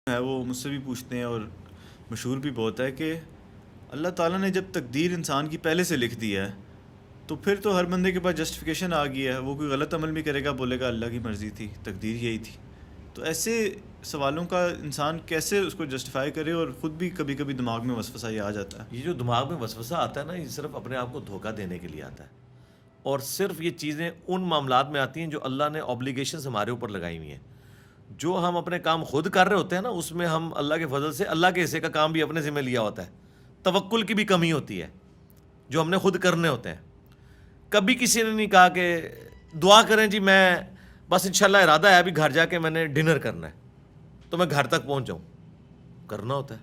ہے وہ مجھ سے بھی پوچھتے ہیں اور مشہور بھی بہت ہے کہ اللہ تعالیٰ نے جب تقدیر انسان کی پہلے سے لکھ دی ہے تو پھر تو ہر بندے کے پاس جسٹیفیکیشن آ گئی ہے. وہ کوئی غلط عمل بھی کرے گا بولے گا اللہ کی مرضی تھی، تقدیر یہی تھی. تو ایسے سوالوں کا انسان کیسے اس کو جسٹیفائی کرے؟ اور خود بھی کبھی کبھی دماغ میں وسوسہ یہ آ جاتا ہے. یہ جو دماغ میں وسوسہ آتا ہے نا، یہ صرف اپنے آپ کو دھوکہ دینے کے لیے آتا ہے، اور صرف یہ چیزیں ان معاملات میں آتی ہیں جو اللہ نے اوبلیگیشنز ہمارے اوپر لگائی ہوئی ہیں. جو ہم اپنے کام خود کر رہے ہوتے ہیں نا، اس میں ہم اللہ کے فضل سے اللہ کے حصے کا کام بھی اپنے ذمہ لیا ہوتا ہے. توکل کی بھی کمی ہوتی ہے جو ہم نے خود کرنے ہوتے ہیں. کبھی کسی نے نہیں کہا کہ دعا کریں جی میں بس انشاءاللہ ارادہ ہے ابھی گھر جا کے میں نے ڈنر کرنا ہے تو میں گھر تک پہنچ جاؤں. کرنا ہوتا ہے.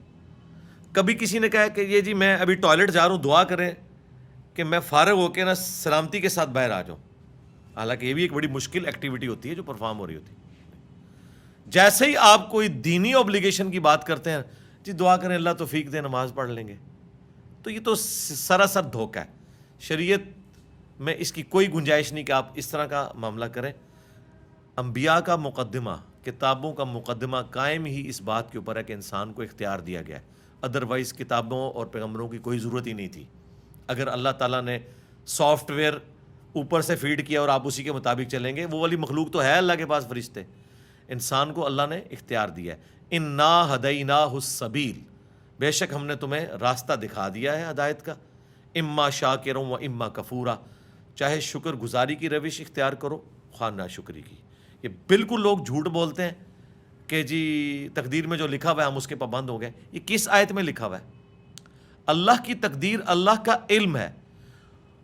کبھی کسی نے کہا کہ یہ جی میں ابھی ٹوائلٹ جا رہا ہوں، دعا کریں کہ میں فارغ ہو کے نا سلامتی کے ساتھ باہر آ جاؤں. حالانکہ یہ بھی ایک بڑی مشکل ایکٹیویٹی ہوتی ہے جو پرفارم ہو رہی ہوتی ہے. جیسے ہی آپ کوئی دینی اوبلیگیشن کی بات کرتے ہیں، جی دعا کریں اللہ توفیق دے نماز پڑھ لیں گے، تو یہ تو سراسر دھوکہ ہے. شریعت میں اس کی کوئی گنجائش نہیں کہ آپ اس طرح کا معاملہ کریں. انبیاء کا مقدمہ، کتابوں کا مقدمہ قائم ہی اس بات کے اوپر ہے کہ انسان کو اختیار دیا گیا ہے. ادروائز کتابوں اور پیغمبروں کی کوئی ضرورت ہی نہیں تھی. اگر اللہ تعالیٰ نے سافٹ ویئر اوپر سے فیڈ کیا اور آپ اسی کے مطابق چلیں گے، وہ والی مخلوق تو ہے اللہ کے پاس فرشتے. انسان کو اللہ نے اختیار دیا ہے. انا ہدیناہ السبیل، بے شک ہم نے تمہیں راستہ دکھا دیا ہے ہدایت کا. اما شاکرا و اما کفورا، چاہے شکر گزاری کی روش اختیار کرو خواہ ناشکری کی. یہ بالکل لوگ جھوٹ بولتے ہیں کہ جی تقدیر میں جو لکھا ہوا ہے ہم اس کے پابند ہو گئے. یہ کس آیت میں لکھا ہوا ہے؟ اللہ کی تقدیر اللہ کا علم ہے،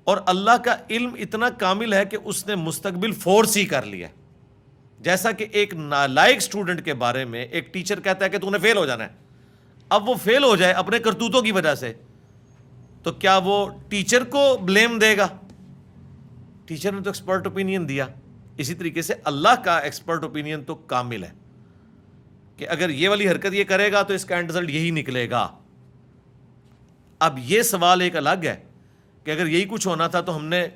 اور اللہ کا علم اتنا کامل ہے کہ اس نے مستقبل فورس ہی کر لیا ہے. جیسا کہ ایک نالائق اسٹوڈنٹ کے بارے میں ایک ٹیچر کہتا ہے کہ تو نے فیل ہو جانا ہے. اب وہ فیل ہو جائے اپنے کرتوتوں کی وجہ سے، تو کیا وہ ٹیچر کو بلیم دے گا؟ ٹیچر نے تو ایکسپرٹ اوپینین دیا. اسی طریقے سے اللہ کا ایکسپرٹ اوپینین تو کامل ہے کہ اگر یہ والی حرکت یہ کرے گا تو اس کا اینڈ رزلٹ یہی نکلے گا. اب یہ سوال ایک الگ ہے کہ اگر یہی کچھ ہونا تھا تو ہم نے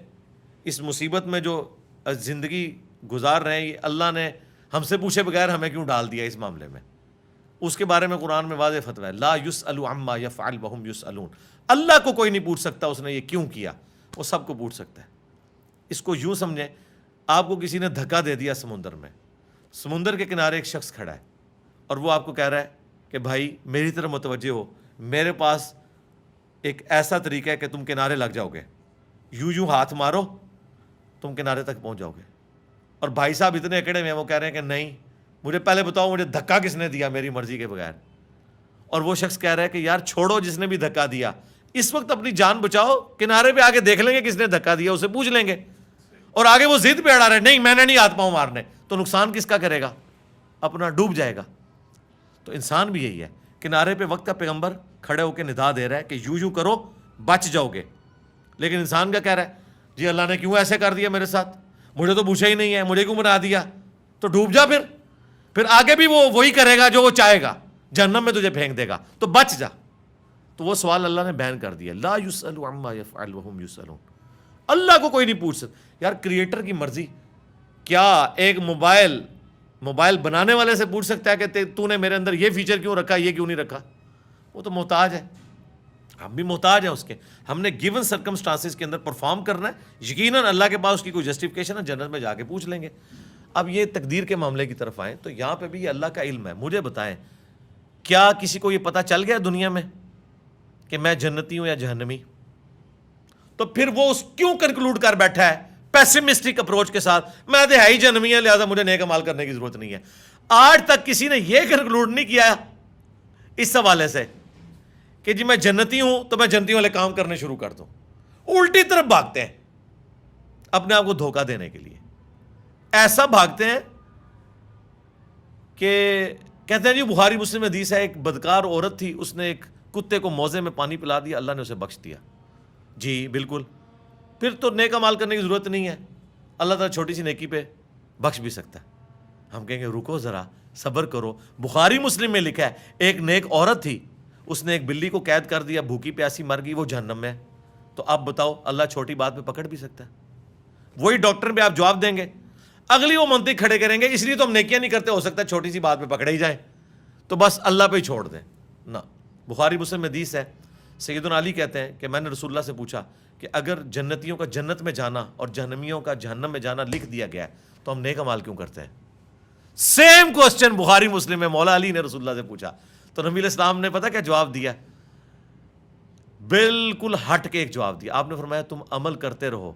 اس مصیبت میں جو زندگی گزار رہے ہیں، یہ اللہ نے ہم سے پوچھے بغیر ہمیں کیوں ڈال دیا اس معاملے میں؟ اس کے بارے میں قرآن میں واضح فتویٰ ہے، لا یسأل عما یفعل وہم یسألون. اللہ کو کوئی نہیں پوچھ سکتا اس نے یہ کیوں کیا، وہ سب کو پوچھ سکتا ہے. اس کو یوں سمجھیں، آپ کو کسی نے دھکا دے دیا سمندر میں، سمندر کے کنارے ایک شخص کھڑا ہے اور وہ آپ کو کہہ رہا ہے کہ بھائی میری طرف متوجہ ہو، میرے پاس ایک ایسا طریقہ ہے کہ تم کنارے لگ جاؤ گے، یوں ہاتھ مارو تم کنارے تک پہنچ جاؤ گے. اور بھائی صاحب اتنے اکڑے میں وہ کہہ رہے ہیں کہ نہیں، مجھے پہلے بتاؤ مجھے دھکا کس نے دیا میری مرضی کے بغیر. اور وہ شخص کہہ رہا ہے کہ یار چھوڑو جس نے بھی دھکا دیا، اس وقت اپنی جان بچاؤ، کنارے پہ آگے دیکھ لیں گے کس نے دھکا دیا، اسے پوچھ لیں گے. اور آگے وہ ضد پہ اڑا رہے نہیں میں نے نہیں ہاتھ پاؤں مارنے، تو نقصان کس کا کرے گا؟ اپنا، ڈوب جائے گا. تو انسان بھی یہی ہے، کنارے پہ وقت کا پیغمبر کھڑے ہو کے ندا دے رہا ہے کہ یوں کرو بچ جاؤ گے، لیکن انسان کا کہہ رہا ہے جی اللہ نے کیوں ایسے کر دیا میرے ساتھ، مجھے تو پوچھا ہی نہیں ہے، مجھے کیوں بنا دیا. تو ڈوب جا، پھر آگے بھی وہ وہی کرے گا جو وہ چاہے گا، جہنم میں تجھے پھینک دے گا، تو بچ جا. تو وہ سوال اللہ نے بین کر دیا، لا یسأل عما یفعل وہم یسألون. اللہ کو کوئی نہیں پوچھ سکتا. یار کریٹر کی مرضی، کیا ایک موبائل بنانے والے سے پوچھ سکتا ہے کہ تو نے میرے اندر یہ فیچر کیوں رکھا، یہ کیوں نہیں رکھا؟ وہ تو محتاج ہے، ہم بھی محتاج ہیں اس کے. ہم نے گیون سرکمسٹانسز کے اندر پرفارم کرنا ہے. یقیناً اللہ کے پاس اس کی کوئی جسٹیفیکیشن ہے، جنت میں جا کے پوچھ لیں گے. اب یہ تقدیر کے معاملے کی طرف آئیں تو یہاں پہ بھی یہ اللہ کا علم ہے. مجھے بتائیں، کیا کسی کو یہ پتہ چل گیا دنیا میں کہ میں جنتی ہوں یا جہنمی؟ تو پھر وہ اس کیوں کنکلوڈ کر بیٹھا ہے پیسمسٹک اپروچ کے ساتھ، میں تو ہے ہی جہنمی ہے لہٰذا مجھے نیک عمل کرنے کی ضرورت نہیں ہے. آج تک کسی نے یہ کنکلوڈ نہیں کیا اس حوالے سے کہ جی میں جنتی ہوں تو میں جنتی والے کام کرنے شروع کر دوں. الٹی طرف بھاگتے ہیں اپنے آپ کو دھوکہ دینے کے لیے. ایسا بھاگتے ہیں کہ کہتے ہیں جی بخاری مسلم حدیث ہے، ایک بدکار عورت تھی، اس نے ایک کتے کو موزے میں پانی پلا دیا، اللہ نے اسے بخش دیا. جی بالکل، پھر تو نیک عمل کرنے کی ضرورت نہیں ہے، اللہ تعالیٰ چھوٹی سی نیکی پہ بخش بھی سکتا ہے. ہم کہیں گے رکو ذرا، صبر کرو. بخاری مسلم میں لکھا ہے ایک نیک عورت تھی، اس نے ایک بلی کو قید کر دیا، بھوکی پیاسی مر گئی، وہ جہنم میں ہے. تو اب بتاؤ اللہ چھوٹی بات پہ پکڑ بھی سکتا ہے؟ وہی ڈاکٹر پہ آپ جواب دیں گے، اگلی وہ منطق کھڑے کریں گے اس لیے تو ہم نیکیاں نہیں کرتے، ہو سکتا ہے چھوٹی سی بات پہ پکڑے ہی جائیں. تو بس اللہ پہ ہی چھوڑ دیں. نہ. بخاری مسلم میں حدیث ہے, سیدنا علی کہتے ہیں کہ میں نے رسول اللہ سے پوچھا کہ اگر جنتیوں کا جنت میں جانا اور جہنمیوں کا جہنم میں جانا لکھ دیا گیا ہے تو ہم نیک اعمال کیوں کرتے ہیں؟ سیم کوسچن بخاری مسلم میں مولا علی نے رسول اللہ سے پوچھا, تو نبی علیہ السلام نے پتہ کیا جواب دیا؟ بالکل ہٹ کے ایک جواب دیا. آپ نے فرمایا تم عمل کرتے رہو,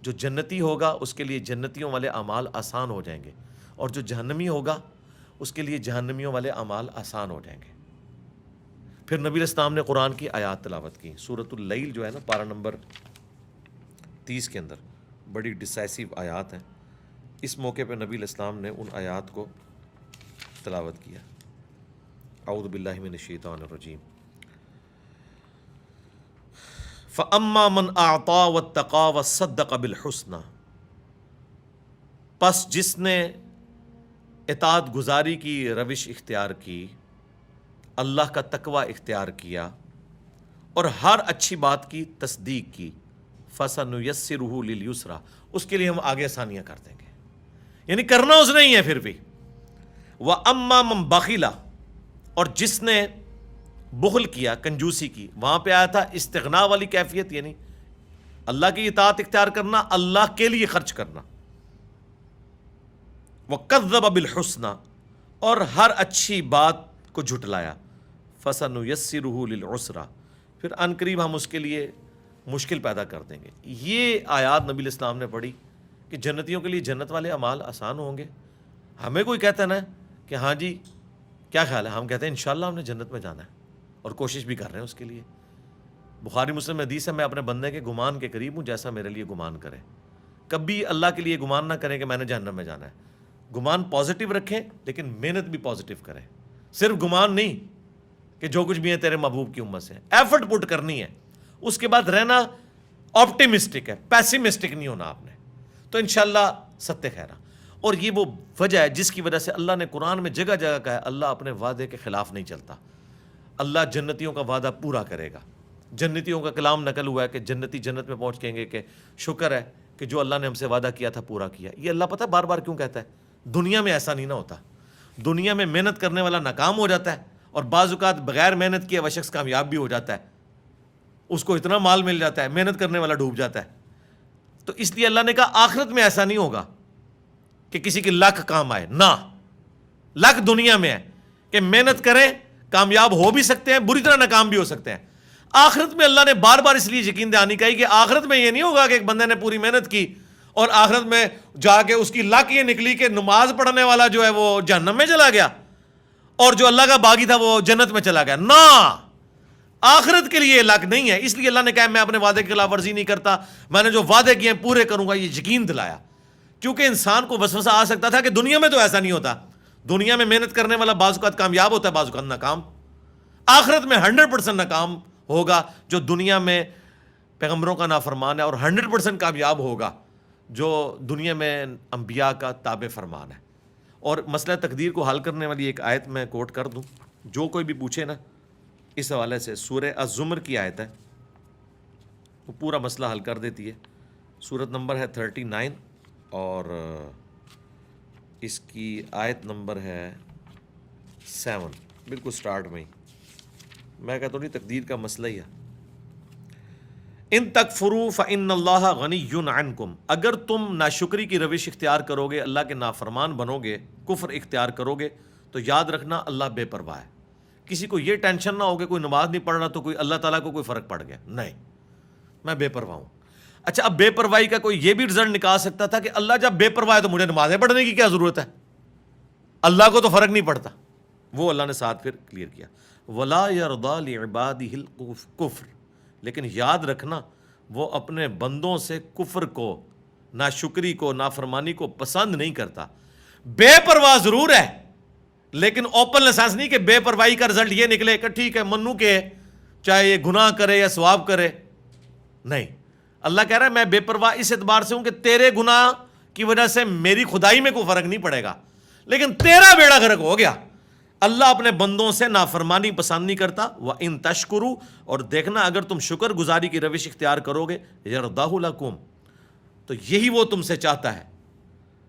جو جنتی ہوگا اس کے لیے جنتیوں والے اعمال آسان ہو جائیں گے, اور جو جہنمی ہوگا اس کے لیے جہنمیوں والے اعمال آسان ہو جائیں گے. پھر نبی علیہ السلام نے قرآن کی آیات تلاوت کی. سورۃ اللیل جو ہے نا, پارہ نمبر 30 کے اندر بڑی ڈسائسو آیات ہیں. اس موقع پہ نبی علیہ السلام نے ان آیات کو تلاوت کیا. اعوذ باللہ من الشیطان الرجیم. فَأَمَّا مَنْ أَعْطَى وَاتَّقَى وَصَدَّقَ بِالْحُسْنَى, پس جس نے اطاعت گزاری کی روش اختیار کی, اللہ کا تقوی اختیار کیا, اور ہر اچھی بات کی تصدیق کی, فَسَنُيَسِّرُهُ لِلْيُسْرَى, اس کے لیے ہم آگے آسانیاں کر دیں گے. یعنی کرنا اس نے ہی ہے. پھر بھی وَأَمَّا مَنْ بَخِلَ, اور جس نے بخل کیا, کنجوسی کی, وہاں پہ آیا تھا استغنا والی کیفیت, یعنی اللہ کی اطاعت اختیار کرنا, اللہ کے لیے خرچ کرنا. وَكَذَّبَ بِالْحُسْنَى, اور ہر اچھی بات کو جھٹلایا. فَسَنُيَسِّرُهُ لِلْعُسْرَى, پھر ان قریب ہم اس کے لیے مشکل پیدا کر دیں گے. یہ آیات نبی علیہ السلام نے پڑھی کہ جنتیوں کے لیے جنت والے اعمال آسان ہوں گے. ہمیں کوئی کہتا ہے نا کہ ہاں جی کیا خیال ہے, ہم کہتے ہیں انشاءاللہ ہم نے جنت میں جانا ہے, اور کوشش بھی کر رہے ہیں اس کے لیے. بخاری مسلم میں حدیث ہے, میں اپنے بندے کے گمان کے قریب ہوں جیسا میرے لیے گمان کرے. کبھی اللہ کے لیے گمان نہ کریں کہ میں نے جہنم میں جانا ہے. گمان پازیٹیو رکھیں, لیکن محنت بھی پازیٹیو کریں. صرف گمان نہیں کہ جو کچھ بھی ہے تیرے محبوب کی امت سے, ایفرٹ پٹ کرنی ہے. اس کے بعد رہنا آپٹیمسٹک ہے, پیسیمسٹک نہیں ہونا آپ نے, تو انشاءاللہ ستہ خیرہ. اور یہ وہ وجہ ہے جس کی وجہ سے اللہ نے قرآن میں جگہ جگہ کہا ہے اللہ اپنے وعدے کے خلاف نہیں چلتا. اللہ جنتیوں کا وعدہ پورا کرے گا. جنتیوں کا کلام نقل ہوا ہے کہ جنتی جنت میں پہنچ کہیں گے کہ شکر ہے کہ جو اللہ نے ہم سے وعدہ کیا تھا پورا کیا. یہ اللہ پتہ ہے بار بار کیوں کہتا ہے؟ دنیا میں ایسا نہیں نہ ہوتا. دنیا میں محنت کرنے والا ناکام ہو جاتا ہے, اور بعض اوقات بغیر محنت کیے وہ شخص کامیاب بھی ہو جاتا ہے. اس کو اتنا مال مل جاتا ہے, محنت کرنے والا ڈوب جاتا ہے. تو اس لیے اللہ نے کہا آخرت میں ایسا نہیں ہوگا کہ کسی کی لک کام آئے. نہ, لک دنیا میں ہے کہ محنت کریں کامیاب ہو بھی سکتے ہیں, بری طرح ناکام بھی ہو سکتے ہیں. آخرت میں اللہ نے بار بار اس لیے یقین دہانی کہی کہ آخرت میں یہ نہیں ہوگا کہ ایک بندے نے پوری محنت کی اور آخرت میں جا کے اس کی لک یہ نکلی کہ نماز پڑھنے والا جو ہے وہ جہنم میں چلا گیا اور جو اللہ کا باغی تھا وہ جنت میں چلا گیا. نہ, آخرت کے لیے لک نہیں ہے. اس لیے اللہ نے کہا میں اپنے وعدے کی خلاف ورزی نہیں کرتا, میں نے جو وعدے کیے ہیں پورے کروں گا. یہ یقین دلایا, کیونکہ انسان کو وسوسہ آ سکتا تھا کہ دنیا میں تو ایسا نہیں ہوتا. دنیا میں محنت کرنے والا بعض اوقات کامیاب ہوتا ہے, بعض اوقات ناکام. آخرت میں 100% ناکام ہوگا جو دنیا میں پیغمبروں کا نافرمان ہے, اور 100% کامیاب ہوگا جو دنیا میں انبیاء کا تابع فرمان ہے. اور مسئلہ تقدیر کو حل کرنے والی ایک آیت میں کوٹ کر دوں, جو کوئی بھی پوچھے نا اس حوالے سے. سورہ الزمر کی آیت ہے, وہ پورا مسئلہ حل کر دیتی ہے. سورت نمبر ہے 39 اور اس کی آیت نمبر ہے 7, بالکل سٹارٹ میں ہی. میں کہتا ہوں تقدیر کا مسئلہ ہی ہے. ان تکفروا فإن اللہ غنی عنکم, اگر تم ناشکری کی روش اختیار کرو گے, اللہ کے نافرمان بنو گے, کفر اختیار کرو گے, تو یاد رکھنا اللہ بے پرواہ ہے. کسی کو یہ ٹینشن نہ ہو کہ کوئی نماز نہیں پڑھ رہا تو کوئی اللہ تعالیٰ کو کوئی فرق پڑ گیا. نہیں, میں بے پرواہ ہوں. اچھا, اب بے پرواہی کا کوئی یہ بھی رزلٹ نکال سکتا تھا کہ اللہ جب بے پرواہ ہے تو مجھے نمازیں پڑھنے کی کیا ضرورت ہے, اللہ کو تو فرق نہیں پڑتا. وہ اللہ نے ساتھ پھر کلیئر کیا, وَلَا يَرْضَى لِعِبَادِهِ الْكُفْرَ, لیکن یاد رکھنا وہ اپنے بندوں سے کفر کو, ناشکری کو, نافرمانی کو پسند نہیں کرتا. بے پرواہ ضرور ہے, لیکن اوپن لائسنس نہیں کہ بے پرواہی کا رزلٹ یہ نکلے کہ ٹھیک ہے منو کے چاہے یہ گناہ کرے یا ثواب کرے. نہیں, اللہ کہہ رہا ہے میں بے پرواہ اس اعتبار سے ہوں کہ تیرے گناہ کی وجہ سے میری خدائی میں کوئی فرق نہیں پڑے گا, لیکن تیرا بیڑا غرق ہو گیا. اللہ اپنے بندوں سے نافرمانی پسند نہیں کرتا. وَإِن تَشْكُرُوا, اور دیکھنا اگر تم شکر گزاری کی روش اختیار کرو گے, يَرْضَهُ لَكُمْ, تو یہی وہ تم سے چاہتا ہے.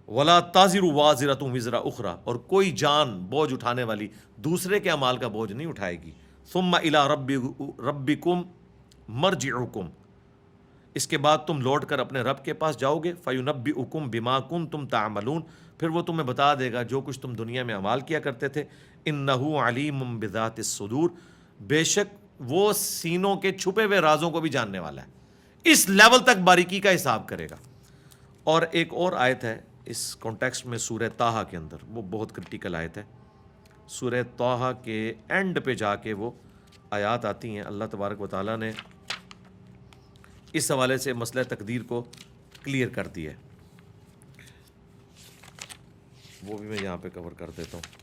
ولا تازر وازرۃ وزر اخرى، اور کوئی جان بوجھ اٹھانے والی دوسرے کے اعمال کا بوجھ نہیں اٹھائے گی. ثم الی ربکم مرجعکم، اس کے بعد تم لوٹ کر اپنے رب کے پاس جاؤ گے. فینبئکم بما کنتم تعملون، پھر وہ تمہیں بتا دے گا جو کچھ تم دنیا میں اعمال کیا کرتے تھے. انہ علیم بذات الصدور، بے شک وہ سینوں کے چھپے ہوئے رازوں کو بھی جاننے والا ہے، اس لیول تک باریکی کا حساب کرے گا. اور ایک اور آیت ہے اس کانٹیکسٹ میں سورہ طٰہٰ کے اندر، وہ بہت کرٹیکل آیت ہے. سورہ طٰہٰ کے اینڈ پہ جا کے وہ آیات آتی ہیں. اللہ تبارک و تعالیٰ نے اس حوالے سے مسئلہ تقدیر کو کلیئر کر دیا ہے، وہ بھی میں یہاں پہ کور کر دیتا ہوں.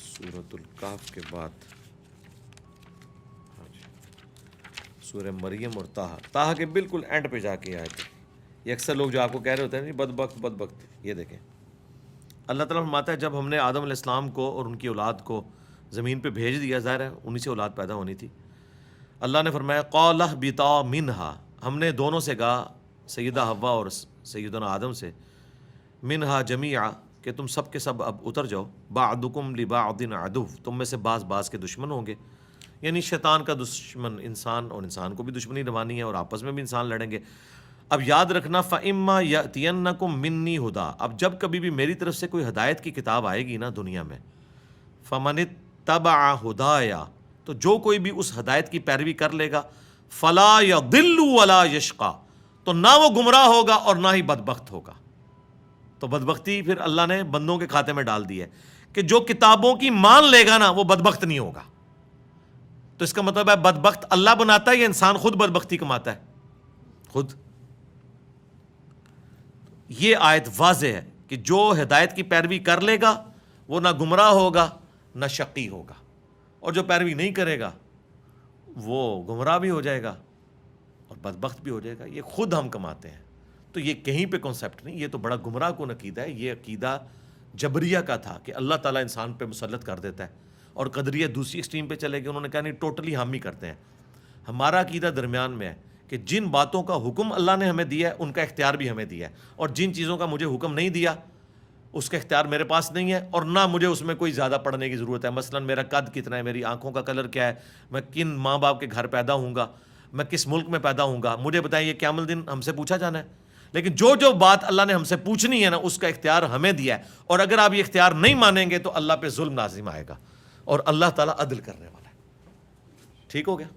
سورۃ الکہف کے بعد سورہ مریم اور طٰہٰ کے بالکل اینڈ پہ جا کے آئے تھے. یہ اکثر لوگ جو آپ کو کہہ رہے ہوتے ہیں بدبخت، یہ دیکھیں اللہ تعالیٰ فرماتا ہے جب ہم نے آدم علیہ السلام کو اور ان کی اولاد کو زمین پہ بھیج دیا، ظاہر ہے انہی سے اولاد پیدا ہونی تھی. اللہ نے فرمایا قَالَ اهْبِطَا مِنْهَا، ہم نے دونوں سے کہا، سیدہ حوا اور سیدنا آدم سے، منہا جمیعا، کہ تم سب کے سب اب اتر جاؤ. بعضکم لبعض عدو، تم میں سے بعض کے دشمن ہوں گے. یعنی شیطان کا دشمن انسان، اور انسان کو بھی دشمنی روانی ہے، اور آپس میں بھی انسان لڑیں گے. اب یاد رکھنا فَإِمَّا يَأْتِيَنَّكُم مِّنِّي هُدًى، اب جب کبھی بھی میری طرف سے کوئی ہدایت کی کتاب آئے گی نا دنیا میں، فَمَنِ اتَّبَعَ هُدَايَ، تو جو کوئی بھی اس ہدایت کی پیروی کر لے گا، فَلَا يَضِلُّ وَلَا يَشْقَى، تو نہ وہ گمراہ ہوگا اور نہ ہی بدبخت ہوگا. تو بدبختی پھر اللہ نے بندوں کے کھاتے میں ڈال دی ہے کہ جو کتابوں کی مان لے گا نا وہ بدبخت نہیں ہوگا. تو اس کا مطلب ہے بدبخت اللہ بناتا ہے یا انسان خود بدبختی کماتا ہے؟ خود. یہ آیت واضح ہے کہ جو ہدایت کی پیروی کر لے گا وہ نہ گمراہ ہوگا نہ شقی ہوگا، اور جو پیروی نہیں کرے گا وہ گمراہ بھی ہو جائے گا اور بدبخت بھی ہو جائے گا. یہ خود ہم کماتے ہیں. تو یہ کہیں پہ کنسیپٹ نہیں، یہ تو بڑا گمراہ کن عقیدہ ہے. یہ عقیدہ جبریہ کا تھا کہ اللہ تعالیٰ انسان پہ مسلط کر دیتا ہے، اور قدریہ دوسری ایکسٹریم پہ چلے گئے، انہوں نے کہا نہیں ٹوٹلی ہم ہی کرتے ہیں. ہمارا عقیدہ درمیان میں ہے کہ جن باتوں کا حکم اللہ نے ہمیں دیا ہے ان کا اختیار بھی ہمیں دیا ہے، اور جن چیزوں کا مجھے حکم نہیں دیا اس کا اختیار میرے پاس نہیں ہے، اور نہ مجھے اس میں کوئی زیادہ پڑھنے کی ضرورت ہے. مثلا میرا قد کتنا ہے، میری آنکھوں کا کلر کیا ہے، میں کن ماں باپ کے گھر پیدا ہوں گا، میں کس ملک میں پیدا ہوں گا، مجھے بتائیں یہ قیامت الدین ہم سے پوچھا جانا ہے. لیکن جو بات اللہ نے ہم سے پوچھنی ہے نا اس کا اختیار ہمیں دیا ہے، اور اگر آپ یہ اختیار نہیں مانیں گے تو اللہ پہ ظلم لازم آئے گا، اور اللہ تعالیٰ عدل کرنے والا ہے. ٹھیک ہو گیا؟